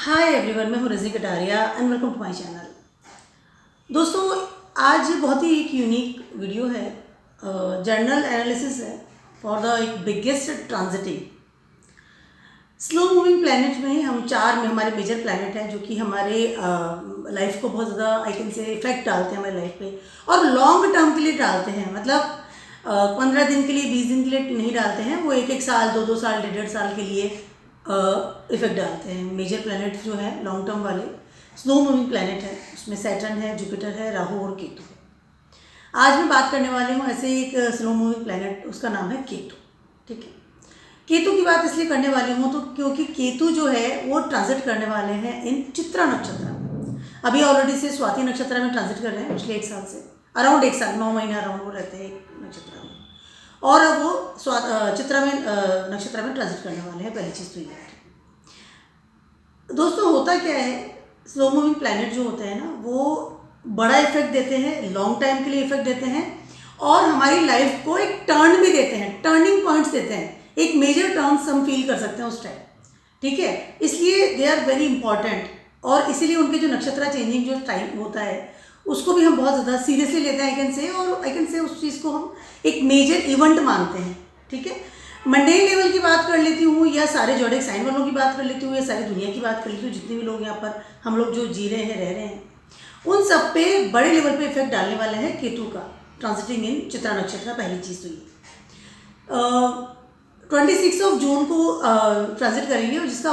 हाय everyone, मैं हूँ Rajni Kataria and welcome to my channel. दोस्तों, आज बहुत ही एक यूनिक वीडियो है, जर्नल एनालिसिस है फॉर द एक biggest transiting slow moving planet में। हम चार में हमारे मेजर प्लैनेट हैं जो कि हमारे लाइफ को बहुत ज़्यादा आई कैन से इफेक्ट डालते हैं हमारे लाइफ पे, और लॉन्ग टर्म के लिए डालते हैं। मतलब 15 दिन के लिए, 20 दिन के लिए नहीं डालते हैं, वो एक साल, दो साल, डेढ़ साल के लिए इफेक्ट डालते हैं। मेजर प्लैनेट जो है लॉन्ग टर्म वाले स्लो मूविंग प्लैनेट है, उसमें सैटर्न है, जुपिटर है, राहु और केतु है। आज मैं बात करने वाली हूँ ऐसे एक स्लो मूविंग प्लैनेट, उसका नाम है केतु। ठीक है, केतु की बात इसलिए करने वाली हूँ तो क्योंकि केतु जो है वो ट्रांजिट करने वाले हैं इन चित्रा नक्षत्र में। अभी ऑलरेडी से स्वाति नक्षत्र में ट्रांजिट कर रहे हैं पिछले 1 साल से, अराउंड 1 साल, 9 महीना अराउंड वो रहते हैं एक नक्षत्र में, और अब वो चित्रा में नक्षत्र में ट्रांजिट करने वाले हैं। पहली चीज़ तो ये है। दोस्तों, होता क्या है, स्लो मूविंग प्लैनेट जो होते हैं ना, वो बड़ा इफेक्ट देते हैं, लॉन्ग टाइम के लिए इफेक्ट देते हैं, और हमारी लाइफ को एक टर्न भी देते हैं, टर्निंग पॉइंट्स देते हैं, एक मेजर टर्न्स हम फील कर सकते हैं उस टाइम। ठीक है, इसलिए दे आर वेरी इंपॉर्टेंट, और इसीलिए उनके जो नक्षत्र चेंजिंग जो टाइम होता है उसको भी हम बहुत ज़्यादा सीरियसली लेते हैं, आई कैन से, और आई कैन से उस चीज़ को हम एक मेजर इवेंट मानते हैं। ठीक है, मंडेन लेवल की बात कर लेती हूँ, या सारे जोडिक साइन वालों की बात कर लेती हूँ, या सारी दुनिया की बात कर लेती हूँ, जितने भी लोग यहाँ पर हम लोग जो जी रहे हैं, रह रहे हैं, उन सब पे बड़े लेवल पे इफेक्ट डालने वाले हैं केतु का ट्रांजिटिंग इन चित्रा नक्षत्र। पहली चीज़ तो ये 26 जून को ट्रांजिट करेंगे, और जिसका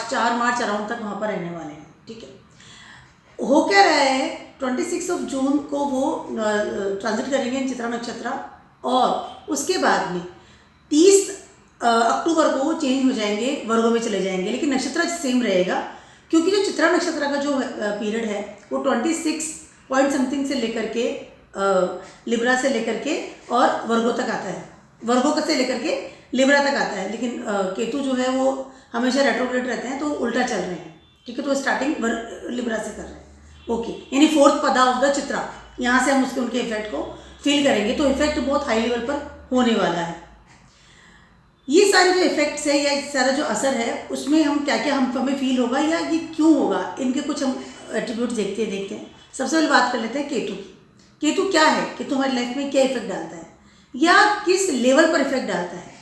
4 मार्च अराउंड तक वहाँ पर रहने वाले हैं। ठीक है, हो क्या रहा है, 26 जून को वो ट्रांजिट करेंगे इन चित्रा नक्षत्र, और उसके बाद में 30 अक्टूबर को वो चेंज हो जाएंगे, वर्गों में चले जाएंगे, लेकिन नक्षत्र सेम रहेगा, क्योंकि जो चित्रा नक्षत्र का जो पीरियड है वो 26 पॉइंट समथिंग से लेकर के लिब्रा से लेकर के और वर्गों तक आता है, वर्गों से लेकर के लिब्रा तक आता है। लेकिन केतु जो है वो हमेशा रेट्रोग्रेड रहते हैं, तो उल्टा चल रहे हैं। ठीक है, तो स्टार्टिंग लिब्रा से कर रहे हैं। ओके, यानी 4th पदा ऑफ द चित्रा, यहाँ से हम उनके इफेक्ट को फील करेंगे, तो इफेक्ट बहुत हाई लेवल पर होने वाला है। ये सारे जो इफेक्ट्स है, या सारा जो असर है, उसमें हम क्या क्या हमें फील होगा, या ये क्यों होगा, इनके कुछ हम एट्रीब्यूट देखते हैं। सबसे पहले बात कर लेते हैं केतु की। केतु क्या है, केतु हमारी लाइफ में क्या इफेक्ट डालता है, या किस लेवल पर इफेक्ट डालता है।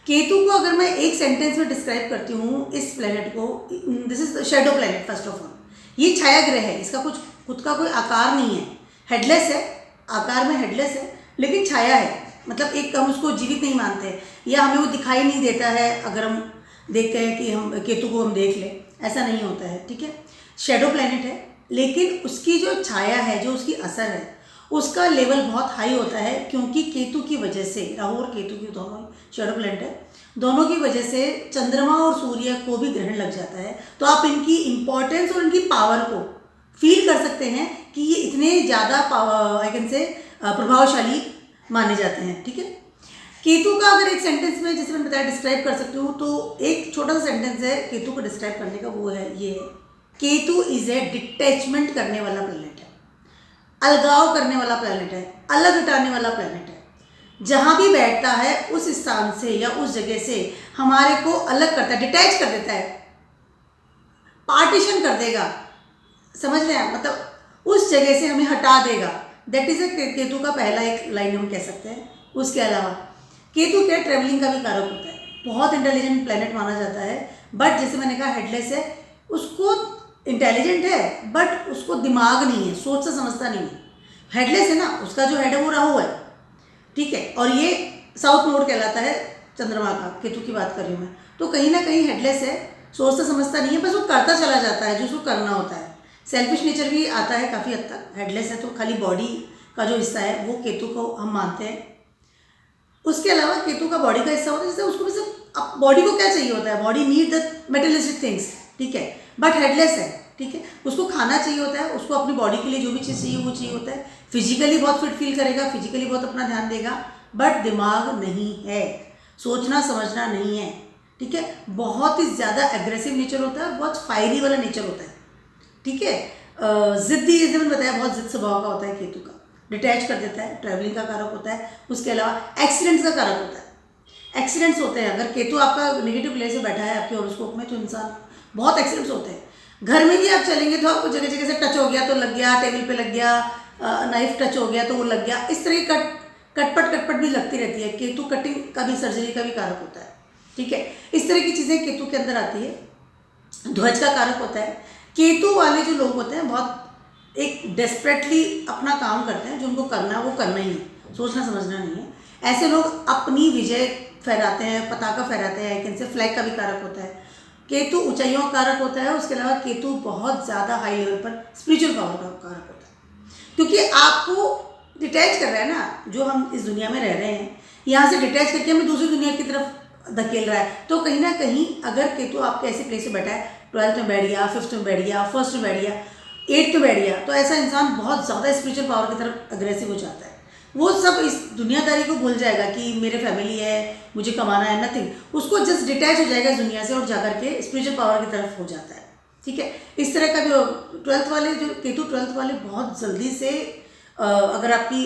केतु को अगर मैं एक सेंटेंस में डिस्क्राइब करती हूँ, इस प्लेनेट को, this is shadow planet. First of all, ये छाया ग्रह है, इसका कुछ खुद का कोई आकार नहीं है, हेडलेस है, आकार में हेडलेस है, लेकिन छाया है। मतलब एक हम उसको जीवित नहीं मानते, या हमें वो दिखाई नहीं देता है अगर हम देखते हैं कि हम केतु को हम देख लें, ऐसा नहीं होता है। ठीक है, शेडो प्लेनेट है, लेकिन उसकी जो छाया है, जो उसकी असर है, उसका लेवल बहुत हाई होता है, क्योंकि केतु की वजह से, राहु और केतु की दोनों शेडो प्लेनेट है, दोनों की वजह से चंद्रमा और सूर्य को भी ग्रहण लग जाता है। तो आप इनकी इंपॉर्टेंस और इनकी पावर को फील कर सकते हैं कि ये इतने ज़्यादा आई कैन से प्रभावशाली माने जाते हैं। ठीक है, केतु का अगर एक सेंटेंस में, जैसे मैंने बताया, डिस्क्राइब कर सकती हूँ, तो एक छोटा सा सेंटेंस है केतु को डिस्क्राइब करने का, वो है ये है, केतु इज ए डिटैचमेंट करने वाला प्लैनेट है, अलगाव करने वाला प्लैनेट है, अलग हटाने वाला प्लैनेट है। जहाँ भी बैठता है उस स्थान से या उस जगह से हमारे को अलग करता है, डिटैच कर देता है, पार्टीशन कर देगा, समझ रहे हैं, मतलब उस जगह से हमें हटा देगा। दैट इज केतु का पहला एक लाइन हम कह सकते हैं। उसके अलावा केतु क्या, ट्रेवलिंग का भी कारक होता है, बहुत इंटेलिजेंट प्लैनेट माना जाता है, बट जैसे मैंने कहा हेडलेस है, उसको इंटेलिजेंट है बट उसको दिमाग नहीं है, सोच से समझता नहीं है। हेडलेस है ना, उसका जो हेड है वो राहु है। ठीक है, और ये साउथ नोड कहलाता है चंद्रमा का, केतु की बात कर रही हूँ मैं। तो कहीं ना कहीं हेडलेस है, सोचता समझता नहीं है, बस वो करता चला जाता है जो उसको करना होता है। सेल्फिश नेचर भी आता है काफ़ी हद तक। हेडलेस है तो खाली बॉडी का जो हिस्सा है वो केतु को हम मानते हैं। उसके अलावा केतु का बॉडी का हिस्सा होता है, जैसे उसको भी सिर्फ बॉडी को क्या चाहिए होता है, body need the materialistic things. ठीक है, बट हेडलेस है। ठीक है, उसको खाना चाहिए होता है, उसको अपनी बॉडी के लिए जो भी चीज़ चाहिए वो चाहिए होता है। फिजिकली बहुत फिट फील करेगा, फिजिकली बहुत अपना ध्यान देगा, बट दिमाग नहीं है, सोचना समझना नहीं है। ठीक है, बहुत ही ज़्यादा एग्रेसिव नेचर होता है, बहुत फायरी वाला नेचर होता है। ठीक है, जिद्दी, जैसे मैंने बताया, बहुत जिद स्वभाव का होता है केतु का, डिटैच कर देता है, ट्रैवलिंग का कारक होता है। उसके अलावा एक्सीडेंट्स का कारक होता है, एक्सीडेंट्स होते हैं। अगर केतु आपका नेगेटिव प्लेस से बैठा है आपके हॉरोस्कोप में, तो इंसान बहुत एक्सीडेंट्स होते हैं। घर में भी आप चलेंगे तो आपको जगह जगह से टच हो गया तो लग गया, टेबल पे लग गया, नाइफ टच हो गया तो वो लग गया, इस तरह की कटपट भी लगती रहती है। केतु कटिंग का भी, सर्जरी का भी कारक होता है, ठीक है। इस तरह की चीज़ें केतु के अंदर आती है। ध्वज का कारक होता है। केतु वाले जो लोग होते हैं बहुत एक डेस्परेटली अपना काम करते हैं, जो उनको करना है वो करना ही है, सोचना समझना नहीं है। ऐसे लोग अपनी विजय फहराते हैं, पताका फहराते हैं, आइकन से फ्लैग का भी कारक होता है। केतु ऊंचाइयों का कारक होता है। उसके अलावा केतु बहुत ज़्यादा हाई लेवल पर स्पिरिचुअल पावर का कारक होता है, क्योंकि आपको डिटैच कर रहा है ना, जो हम इस दुनिया में रह रहे हैं यहाँ से डिटैच करके हमें दूसरी दुनिया की तरफ धकेल रहा है। तो कहीं ना कहीं अगर केतु आपके ऐसे प्लेस से बैठा है, 12th में बैठ गया, 5th में बैठ गया, 1st में बैठ गया, 8th में बैठ गया, तो ऐसा इंसान बहुत ज़्यादा स्पिरिचुअल पावर की तरफ अग्रेसिव हो जाता है। वो सब इस दुनियादारी को भूल जाएगा कि मेरे फैमिली है, मुझे कमाना है, नथिंग। उसको जस्ट डिटैच हो जाएगा इस दुनिया से और जाकर के स्पिरिचुअल पावर की तरफ हो जाता है, ठीक है। इस तरह का जो 12th वाले, जो केतु 12th वाले बहुत जल्दी से अगर आपकी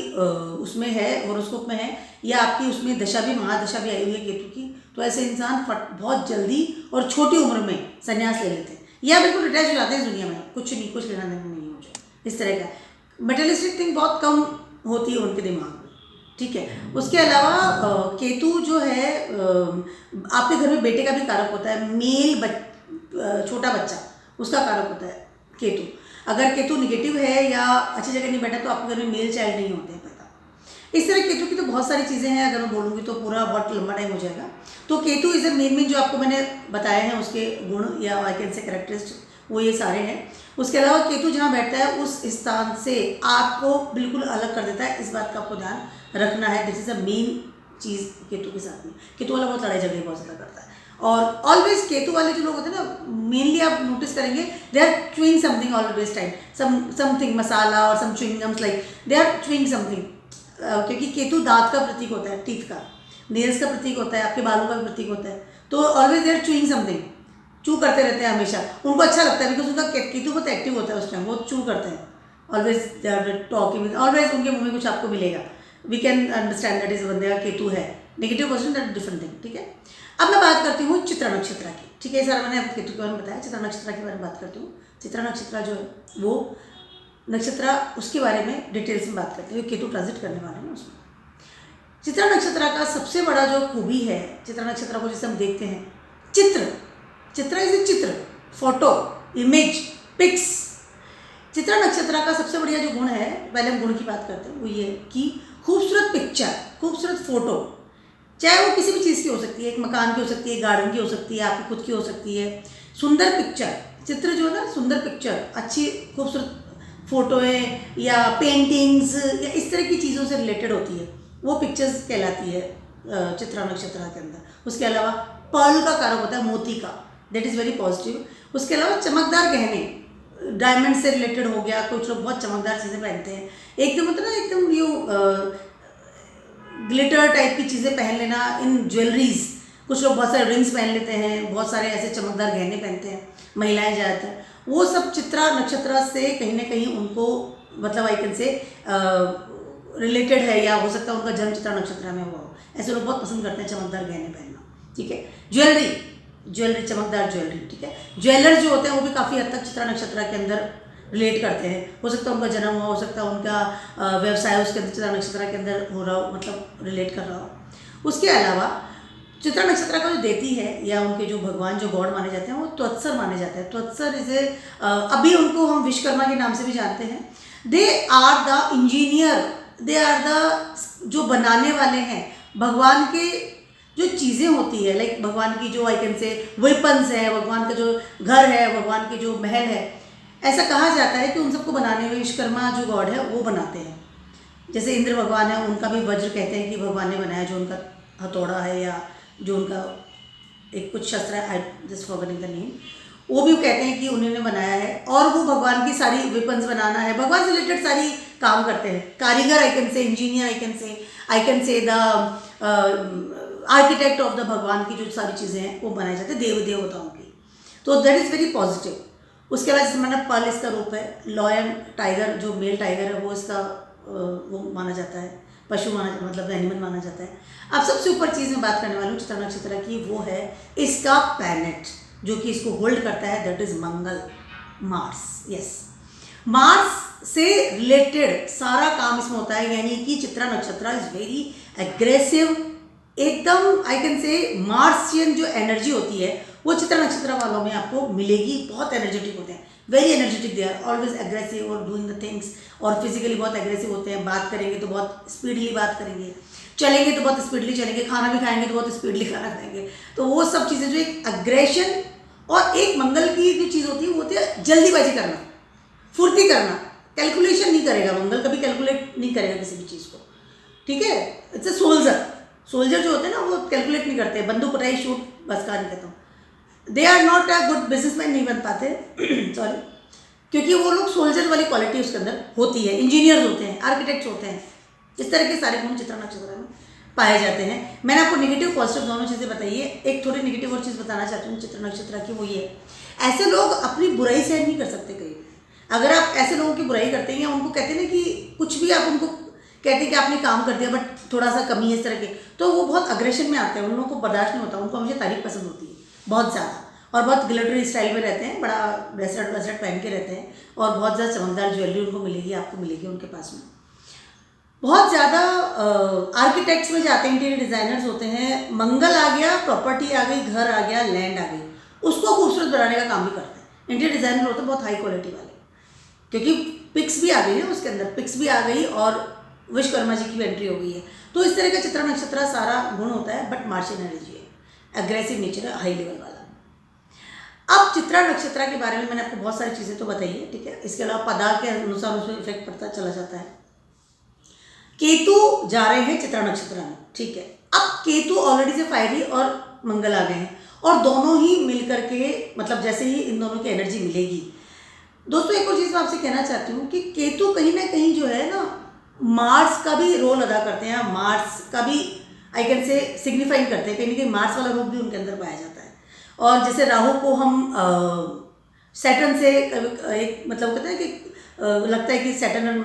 उसमें है, हॉरोस्कोप में है, या आपकी उसमें दशा भी, महादशा भी आई हुई है केतु की, तो ऐसे इंसान बहुत जल्दी और छोटी उम्र में संन्यास ले लेते हैं या बिल्कुल डिटैच हो जाते हैं इस दुनिया में, कुछ नहीं, कुछ लेना देना नहीं हो जाए। इस तरह का मेटेरियलिस्टिक थिंग बहुत कम होती है उनके दिमाग में, ठीक है। उसके अलावा केतु जो है आपके घर में बेटे का भी कारक होता है। छोटा बच्चा, उसका कारक होता है केतु। अगर केतु निगेटिव है या अच्छी जगह नहीं बैठा तो आपके घर में मेल चाइल्ड नहीं होते हैं, पता। इस तरह केतु की तो बहुत सारी चीज़ें हैं, अगर मैं बोलूँगी तो पूरा बहुत लंबा टाइम हो जाएगा। तो केतु इज मेन जो आपको मैंने बताया है उसके गुण या आई कैन से कैरेक्टरिस्टिक, वो ये सारे हैं। उसके अलावा केतु जहाँ बैठता है उस स्थान से आपको बिल्कुल अलग कर देता है, इस बात का आपको ध्यान रखना है। दिस इज अ मेन चीज़ केतु के साथ में। केतु वाला बहुत लड़ाई झगड़े बहुत ज़्यादा करता है, और ऑलवेज केतु वाले जो लोग होते हैं ना, मेनली आप नोटिस करेंगे they are chewing something always time, something masala और some chewing gums, like they are chewing something. क्योंकि केतु दांत का प्रतीक होता है, टीथ का, नेल्स का प्रतीक होता है, आपके बालों का भी प्रतीक होता है। तो always they are chewing something, chew करते रहते हैं हमेशा। उनको अच्छा लगता है बिकॉज उनका केतु बहुत एक्टिव होता है उस टाइम, वो चू करते हैं always, they are talking, always उनके मुंह में कुछ आपको मिलेगा। We can understand that is बंदे का केतु है। Negative person that different thing, ठीक है। अब मैं बात करती हूँ चित्रा नक्षत्र की, ठीक है। सर मैंने केतु के बारे में बताया, चित्रा नक्षत्र के बारे में बात करती हूँ। चित्रा नक्षत्र जो है वो नक्षत्र, उसके बारे में डिटेल्स में बात करते हैं, केतु ट्रांजिट करने वाले हैं उसमें। चित्रा नक्षत्र का सबसे बड़ा जो खूबी है, चित्रा नक्षत्र को जैसे हम देखते हैं, चित्रा इज ए चित्र, फोटो, इमेज, पिक्स। चित्रा नक्षत्र का सबसे बढ़िया जो गुण है, पहले हम गुण की बात करते हैं, वो ये कि खूबसूरत पिक्चर, खूबसूरत फोटो, चाहे वो किसी भी चीज़ की हो सकती है, एक मकान की हो सकती है, गार्डन की हो सकती है, आपकी खुद की हो सकती है। सुंदर पिक्चर, चित्र जो है ना, सुंदर पिक्चर, अच्छी खूबसूरत फोटोएं या पेंटिंग्स या इस तरह की चीज़ों से रिलेटेड होती है, वो पिक्चर्स कहलाती है चित्रा नक्षत्र के अंदर। उसके अलावा पर्ल का कारक होता है, मोती का, दैट इज़ वेरी पॉजिटिव। उसके अलावा चमकदार गहने, डायमंड से रिलेटेड हो गया, कुछ लोग बहुत चमकदार चीज़ें पहनते हैं, एकदम होता है ना, एकदम यू ग्लिटर टाइप की चीज़ें पहन लेना इन ज्वेलरीज। कुछ लोग बहुत सारे रिंग्स पहन लेते हैं, बहुत सारे ऐसे चमकदार गहने पहनते हैं महिलाएं ज़्यादातर। वो सब चित्रा नक्षत्र से कहीं ना कहीं उनको मतलब आई कैन से रिलेटेड है, या हो सकता है उनका जन्म चित्रा नक्षत्र में हुआ हो। ऐसे लोग बहुत पसंद करते हैं चमकदार गहने पहनना, ठीक है। ज्वेलरी, चमकदार ज्वेलरी, ठीक है। ज्वेलर्स जो होते हैं वो भी काफ़ी हद तक चित्रा नक्षत्र के अंदर रिलेट करते हैं। हो सकता है उनका जन्म हुआ, हो सकता है उनका व्यवसाय उसके अंदर चित्रा नक्षत्र के अंदर हो रहा हो, मतलब रिलेट कर रहा हो। उसके अलावा चित्रा नक्षत्र का जो देती है या उनके जो भगवान, जो गॉड माने जाते हैं, वो त्वत्सर माने जाते हैं। त्वत्सर इसे अभी उनको हम विश्वकर्मा के नाम से भी जानते हैं। They are the engineer, they are the जो बनाने वाले हैं भगवान के जो चीज़ें होती है, लाइक भगवान की जो आई कैन से वेपन्स है, भगवान का जो घर है, भगवान के जो महल है। ऐसा कहा जाता है कि उन सबको बनाने में विश्वकर्मा जो गॉड है वो बनाते हैं। जैसे इंद्र भगवान है, उनका भी वज्र कहते हैं कि भगवान ने बनाया, जो उनका हथौड़ा है या जो उनका एक कुछ शस्त्र है, I just forgetting the name, वो भी कहते हैं कि उन्होंने बनाया है। और वो भगवान की सारी वेपन्स बनाना है, भगवान से रिलेटेड सारी काम करते हैं। कारीगर I can say, engineer I can say the architect of the भगवान की जो सारी चीज़ें हैं वो बनाए जाते हैं देवताओं की। तो दैट इज़ वेरी पॉजिटिव। उसके बाद जैसे मैंने पर्ल इसका रूप है, लॉयन टाइगर, जो मेल टाइगर है वो इसका वो माना जाता है, पशु माना, मतलब एनिमल माना जाता है। अब सबसे ऊपर चीज़ में बात करने वाली हूँ चित्रा नक्षत्र की, वो है इसका प्लैनेट, जो कि इसको होल्ड करता है, that is Mangal, Mars. Yes, Mars से रिलेटेड सारा काम इसमें होता है, यानी कि चित्रा नक्षत्र इज वेरी एग्रेसिव, एकदम आई कैन से मार्सियन जो एनर्जी होती है वो चित्रा नक्षत्र वालों में आपको मिलेगी। बहुत एनर्जेटिक होते हैं, very energetic, they are always aggressive और डूइंग द थिंग्स, और फिजिकली बहुत एग्रेसिव होते हैं। बात करेंगे तो बहुत स्पीडली बात करेंगे, चलेंगे तो बहुत स्पीडली चलेंगे, खाना भी खाएंगे तो बहुत स्पीडली खाना खाएंगे। तो वो सब चीज़ें जो एक अग्रेशन और एक मंगल की जो चीज़ होती है वो होती है जल्दीबाजी करना, फुर्ती करना, कैलकुलेशन नहीं करेगा मंगल, कभी कैलकुलेट नहीं करेगा किसी भी चीज़ को, ठीक है। इट्स अ सोल्जर जो होते हैं ना वो कैलकुलेट नहीं करते, बंदूक उठाई शूट बस का नहीं कहता हूँ, they are not a good businessman, नहीं बन पाते सॉरी, क्योंकि वो लोग सोल्जर वाली क्वालिटी उसके अंदर होती है, इंजीनियर्स होते हैं, आर्किटेक्ट्स होते हैं, इस तरह के सारे गुण चित्रा नक्षत्र में पाए जाते हैं। मैंने आपको नेगेटिव पॉजिटिव दोनों चीज़ें बताई है। एक थोड़ी नेगेटिव और चीज़ बताना चाहती हूँ चित्रा नक्षत्र की, वो ये ऐसे लोग अपनी बुराई सहन नहीं कर सकते कहीं। अगर आप ऐसे लोगों की बुराई करते हैं या उनको कहते हैं ना कि कुछ भी आप उनको कहते हैं कि आपने काम कर दिया बट थोड़ा सा कमी है इस तरह के, तो वो बहुत अग्रेशन में आते हैं, उन लोगों को बर्दाश्त नहीं होता, उनको हमेशा तारीफ पसंद होती है बहुत ज़्यादा, और बहुत ग्लिटरी स्टाइल में रहते हैं, बड़ा ब्रेसलेट पहन के रहते हैं, और बहुत ज़्यादा चमकदार ज्वेलरी उनको मिलेगी, आपको मिलेगी उनके पास में। बहुत ज़्यादा आर्किटेक्ट्स में जाते हैं, इंटीरियर डिज़ाइनर्स होते हैं, मंगल आ गया, प्रॉपर्टी आ गई, घर आ गया, लैंड आ गई, उसको खूबसूरत बनाने का काम भी करते हैं। इंटीरियर डिज़ाइनर होते हैं बहुत हाई क्वालिटी वाले, क्योंकि पिक्स भी आ गई है उसके अंदर, पिक्स भी आ गई और विश्वकर्मा जी की भी एंट्री हो गई है। तो इस तरह का चित्रा नक्षत्र सारा गुण होता है, बट मार्शियन एनर्जी है, एग्रेसिव नेचर है, हाई लेवल वाला। अब चित्रा नक्षत्र के बारे में मैंने आपको बहुत सारी चीज़ें तो बताई है, ठीक है। इसके अलावा पदार्थ के अनुसार उसमें इफेक्ट पड़ता चला जाता है। केतु जा रहे हैं चित्रा नक्षत्र में, ठीक है। अब केतु ऑलरेडी से फायरी और मंगल आ गए हैं, और दोनों ही मिल करके, मतलब जैसे ही इन दोनों की एनर्जी मिलेगी। दोस्तों एक और चीज़ मैं आपसे कहना चाहती हूँ कि केतु कहीं ना कहीं जो है ना मार्स का भी रोल अदा करते हैं, मार्स का भी आई कैन से सिग्निफाइंग करते हैं, कहीं ना कहीं मार्स वाला रूप भी उनके अंदर पाया जाता है। और जैसे राहु को हम सैटर्न से एक मतलब कहते हैं कि लगता है कि सैटर्न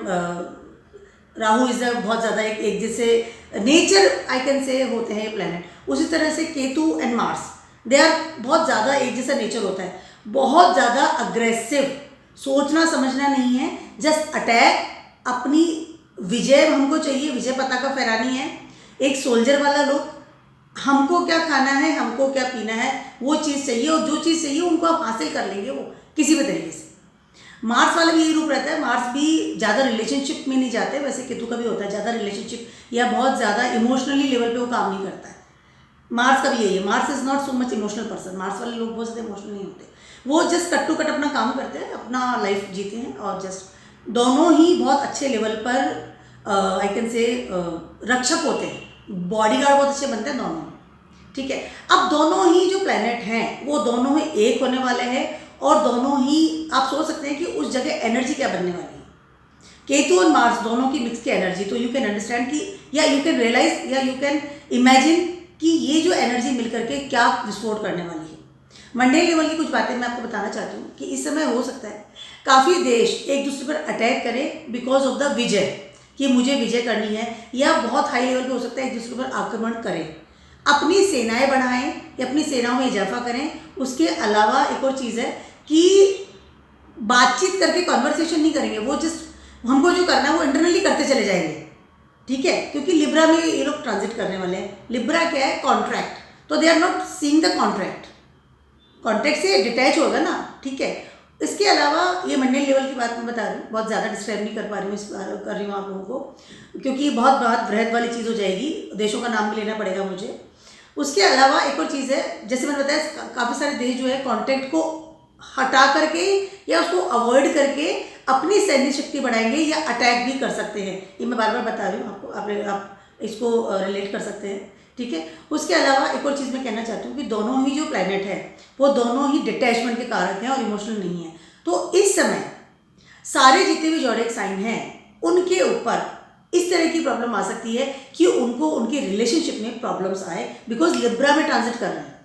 राहु इज बहुत ज़्यादा एक जैसे नेचर आई कैन से होते हैं ये प्लैनेट, उसी तरह से Ketu and Mars they are बहुत ज़्यादा एक जैसा नेचर होता है, बहुत ज़्यादा अग्रेसिव, सोचना समझना नहीं है, जस्ट अटैक, अपनी विजय हमको चाहिए, विजय पताका फहरानी है, एक सोल्जर वाला लोग, हमको क्या खाना है, हमको क्या पीना है, वो चीज़ चाहिए, और जो चीज़ चाहिए उनको आप हासिल कर लेंगे वो किसी भी तरीके से। मार्स वाला भी यही रूप रहता है, मार्स भी ज़्यादा रिलेशनशिप में नहीं जाते, वैसे केतु का भी होता है ज़्यादा रिलेशनशिप या बहुत ज़्यादा इमोशनली लेवल पे वो काम नहीं करता है। मार्स का भी यही है, Mars is not so much emotional person, Mars वाले लोग बहुत ज़्यादा इमोशनल नहीं होते, वो जस्ट कट टू कट अपना काम करते हैं, अपना लाइफ जीते हैं, और जस्ट दोनों ही बहुत अच्छे लेवल पर आई कैन से रक्षक होते हैं, बॉडीगार्ड बहुत अच्छे बनते हैं दोनों, ठीक है। अब दोनों ही जो प्लैनेट हैं वो दोनों ही एक होने वाले हैं, और दोनों ही आप सोच सकते हैं कि उस जगह एनर्जी क्या बनने वाली है, केतु और मार्स दोनों की मिक्स की एनर्जी। तो यू कैन अंडरस्टैंड कि या यू कैन रियलाइज या यू कैन इमेजिन कि ये जो एनर्जी मिल करके क्या विस्फोट करने वाली है। मंडे लेवल की कुछ बातें मैं आपको बताना चाहती हूँ कि इस समय हो सकता है काफ़ी देश एक दूसरे पर अटैक करें बिकॉज ऑफ द विजय, कि मुझे विजय करनी है, या बहुत हाई लेवल पे हो सकता है एक दूसरे पर आक्रमण करें, अपनी सेनाएं बढ़ाएं या अपनी सेनाओं में इजाफा करें। उसके अलावा एक और चीज़ है कि बातचीत करके कॉन्वर्सेशन नहीं करेंगे, वो जस्ट हमको जो करना है वो इंटरनली करते चले जाएंगे, ठीक है, क्योंकि लिब्रा में ये लोग ट्रांजिट करने वाले हैं। लिब्रा क्या है, कॉन्ट्रैक्ट, तो they are not seeing the contract, contract से डिटैच होगा ना, ठीक है। इसके अलावा ये मंडल लेवल की बात मैं बता रही हूँ, बहुत ज़्यादा डिस्क्राइब नहीं कर पा रही हूँ, कर रही हूँ आप लोगों को, क्योंकि बहुत बृहद वाली चीज़ हो जाएगी, देशों का नाम भी लेना पड़ेगा मुझे। उसके अलावा एक और चीज़ है, जैसे मैंने बताया काफ़ी सारे देश जो है कॉन्ट्रैक्ट को हटा करके या उसको अवॉइड करके अपनी सैन्य शक्ति बढ़ाएंगे या अटैक भी कर सकते हैं। ये मैं बार बार बता रही हूँ आपको, आप इसको रिलेट कर सकते हैं, ठीक है। उसके अलावा एक और चीज़ मैं कहना चाहती हूँ कि दोनों ही जो प्लैनेट है वो दोनों ही डिटैचमेंट के कारक हैं और इमोशनल नहीं है। तो इस समय सारे जितने भी ज़ोडिएक साइन हैं उनके ऊपर इस तरह की प्रॉब्लम आ सकती है कि उनको उनके रिलेशनशिप में प्रॉब्लम्स आए, बिकॉज लिब्रा में ट्रांजिट कर रहे हैं।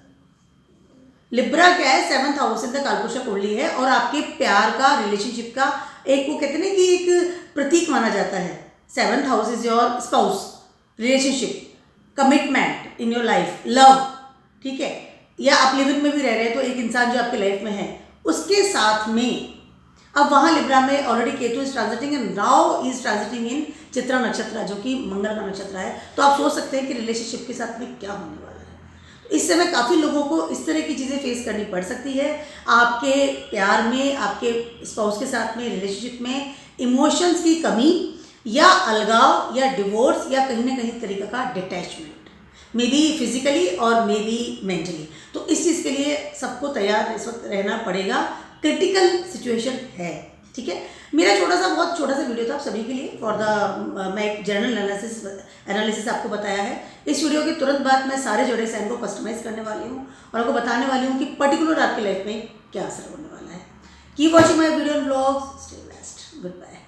लिब्रा क्या है, 7th हाउस इन द कालपुरुष कुंडली है, और आपके प्यार का, रिलेशनशिप का एक वो कहते हैं ना कि एक प्रतीक माना जाता है। 7th house is your spouse, relationship, commitment in your life, love, ठीक है। या आप लिव इन में भी रह रहे हैं तो एक इंसान जो आपकी लाइफ में है उसके साथ में अब वहाँ लिब्रा में already Ketu is transiting and now is transiting in Chitra nakshatra जो कि मंगल का नक्षत्र है। तो आप सोच सकते हैं कि रिलेशनशिप के साथ में क्या होने वाला है। इस समय काफ़ी लोगों को इस तरह की चीज़ें फेस करनी पड़ सकती है। आपके प्यार में, आपके स्पाउस के साथ में, रिलेशनशिप में इमोशंस की कमी या अलगाव या डिवोर्स या कहीं ना कहीं तरीका का डिटैचमेंट, मे बी फिजिकली और मे बी मेंटली। तो इस चीज़ के लिए सबको तैयार इस वक्त रहना पड़ेगा। क्रिटिकल सिचुएशन है, ठीक है। मेरा बहुत छोटा सा वीडियो था आप सभी के लिए फॉर द मैं एक जनरल एनालिसिस आपको बताया है। इस वीडियो के तुरंत बाद मैं सारे जोड़े साइन को कस्टमाइज करने वाली हूँ और आपको बताने वाली हूँ कि पर्टिकुलर आपकी लाइफ में क्या असर होने वाला है। Keep watching my video and vlogs, stay blessed, good bye.